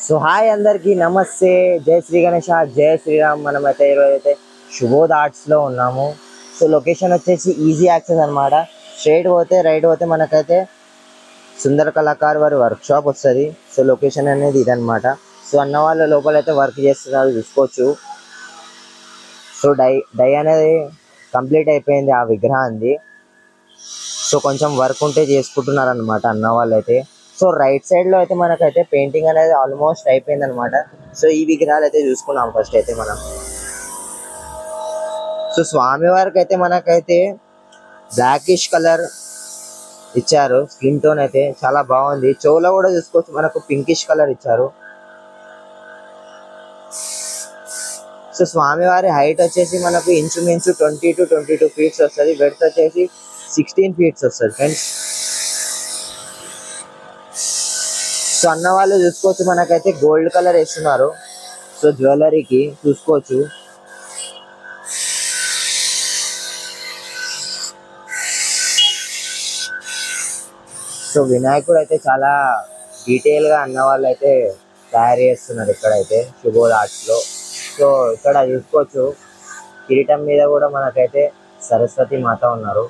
So hi అందరికి నమస్తే, జై శ్రీ గణేష, జై శ్రీరామ్. మనమైతే ఈరోజైతే శుభోద్ ఆర్ట్స్లో ఉన్నాము. సో లొకేషన్ వచ్చేసి ఈజీ యాక్సెస్ అనమాట. స్ట్రైట్ పోతే రైట్ పోతే మనకైతే సుందర కళాకార్ వారి వర్క్షాప్ వస్తుంది. సో లొకేషన్ అనేది ఇదనమాట. సో అన్న వాళ్ళు లోపలైతే వర్క్ చేస్తున్నారు, చూసుకోవచ్చు. సో డై అనేది కంప్లీట్ అయిపోయింది ఆ విగ్రహాన్ని. సో కొంచెం వర్క్ ఉంటే చేసుకుంటున్నారు అనమాట అన్న వాళ్ళు అయితే. సో రైట్ సైడ్ లో అయితే మనకైతే పెయింటింగ్ అనేది ఆల్మోస్ట్ అయిపోయింది అనమాట. సో ఈ విగ్రహాలు అయితే చూసుకున్నాం ఫస్ట్ అయితే మనం. సో స్వామి వారికి అయితే మనకైతే బ్లాకిష్ కలర్ ఇచ్చారు. స్కిన్ టోన్ అయితే చాలా బాగుంది. చెవులో కూడా చూసుకోవచ్చు, మనకు పింకిష్ కలర్ ఇచ్చారు. సో స్వామివారి హైట్ వచ్చేసి మనకు ఇంచుమించు 20 to 22 ఫీట్స్ వస్తుంది. బెడ్త్ వచ్చేసి 16 ఫీట్స్ వస్తుంది ఫ్రెండ్స్. సో అన్న వాళ్ళు చూసుకోవచ్చు, మనకైతే గోల్డ్ కలర్ వేస్తున్నారు. సో జ్యువెలరీకి చూసుకోవచ్చు. సో వినాయకుడు అయితే చాలా డీటెయిల్ గా అన్న వాళ్ళు అయితే తయారు చేస్తున్నారు ఇక్కడైతే శుభోద్ ఆర్ట్స్ లో. సో ఇక్కడ చూసుకోవచ్చు, కిరీటం మీద కూడా మనకైతే సరస్వతి మాత ఉన్నారు.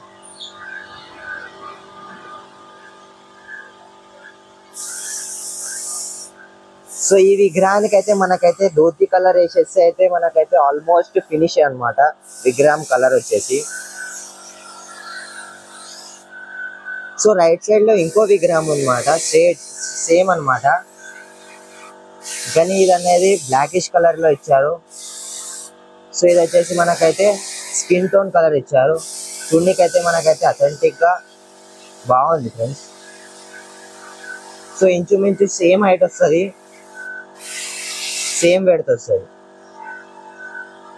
సో ఈ విగ్రహానికి అయితే మనకైతే ధోతి కలర్ వేసేసి అయితే మనకైతే ఆల్మోస్ట్ ఫినిష్ అనమాట విగ్రహం కలర్ వచ్చేసి. సో రైట్ సైడ్ లో ఇంకో విగ్రహం అనమాట, సేమ్ అనమాట, కానీ ఇది అనేది బ్లాకిష్ కలర్ లో ఇచ్చారు. సో ఇది వచ్చేసి మనకైతే స్కిన్ టోన్ కలర్ ఇచ్చారు. చూడనికైతే మనకైతే అథెంటిక్ గా బాగుంది ఫ్రెండ్స్. సో ఇంచుమించు సేమ్ హైట్ వస్తుంది, సేమ్ వెడత్ వస్తుంది.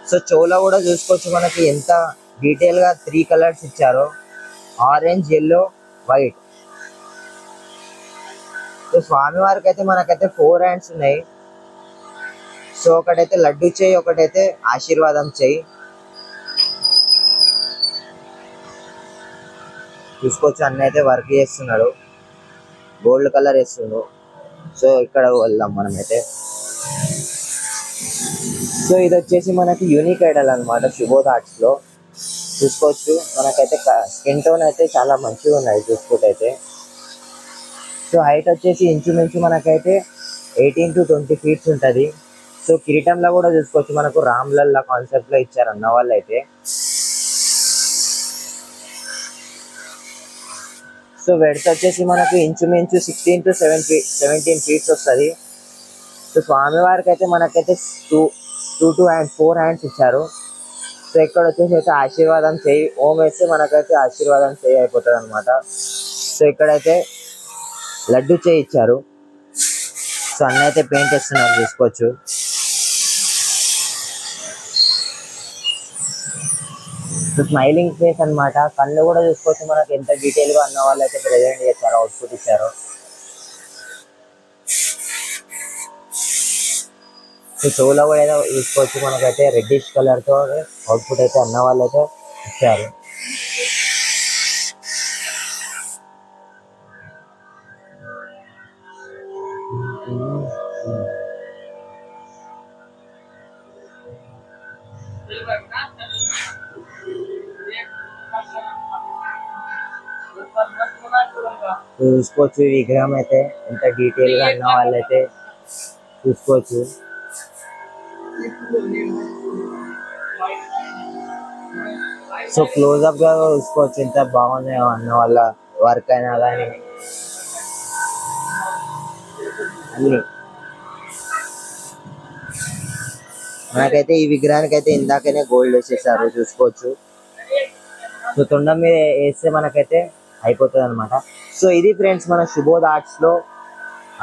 సో చెవులో కూడా చూసుకోవచ్చు, మనకి ఎంత డీటెయిల్ గా 3 కలర్స్ ఇచ్చారో, ఆరెంజ్, ఎల్లో, వైట్. సో స్వామి వారికి అయితే మనకైతే 4 హ్యాండ్స్ ఉన్నాయి. సో ఒకటైతే లడ్డు చేయి, ఒకటైతే ఆశీర్వాదం చేయి. చూసుకోవచ్చు, అన్న అయితే వర్క్ చేస్తున్నాడు, గోల్డ్ కలర్ వేస్తున్నాడు. సో ఇక్కడ వెళ్దాం మనమైతే. సో ఇది వచ్చేసి మనకి యూనిక్ ఐడల్ అనమాట శుభోద్ ఆర్ట్స్ లో. చూసుకోవచ్చు, మనకైతే స్కిన్ టోన్ అయితే చాలా మంచిగా ఉన్నాయి చూసుకుంటే. సో హైట్ వచ్చేసి ఇంచుమించు మనకైతే 18 to 20 ఫీట్స్ ఉంటుంది. సో కిరీటంలో కూడా చూసుకోవచ్చు, మనకు రామ్లల్లా కాన్సెప్ట్ లో ఇచ్చారు అన్న వాళ్ళు అయితే. సో వెడత్ వచ్చేసి మనకు ఇంచుమించు 16 to 17 ఫీట్స్ వస్తుంది. సో స్వామి వారికి అయితే మనకైతే 4 హ్యాండ్స్ ఇచ్చారు. సో ఇక్కడ వచ్చేసి అయితే ఆశీర్వాదం చేయి, ఓం వేస్తే మనకైతే ఆశీర్వాదం చేయి అయిపోతుంది అనమాట. సో ఇక్కడైతే లడ్డు చేయి ఇచ్చారు. సో అన్న అయితే పెయింట్ వేస్తున్నారు, చూసుకోవచ్చు. సో స్మైలింగ్ ఫేస్ అనమాట. కళ్ళు కూడా చూసుకోవచ్చు, మనకి ఎంత డీటెయిల్ గా అన్న వాళ్ళు అయితే ప్రెజెంట్ చేశారు, అవుట్పుట్ ఇచ్చారు. సో చెవులో కూడా ఏదో చూసుకోవచ్చు, మనకైతే రెడ్డిష్ కలర్ తో అవుట్పుట్ అయితే అన్న వాళ్ళు అయితే ఇచ్చారు. చూసుకోవచ్చు ఈ విగ్రహం అయితే ఎంత డీటెయిల్ గా అన్న వాళ్ళైతే చూసుకోవచ్చు. సో క్లోజ్అప్ గా చూసుకోవచ్చు ఎంత బాగున్నాయో అన్న వాళ్ళ వర్క్ అయినా కానీ అన్ని. మనకైతే ఈ విగ్రహానికి అయితే ఇందాకనే గోల్డ్ వేసేసారు, చూసుకోవచ్చు. సో తొండం మీద వేస్తే మనకైతే అయిపోతుంది అనమాట. సో ఇది ఫ్రెండ్స్ మన శుభోద్ ఆర్ట్స్ లో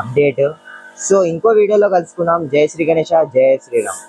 అప్డేట్. సో ఇంకో వీడియోలో కలుసుకుందాం. జై శ్రీ గణేష, జై శ్రీరామ్.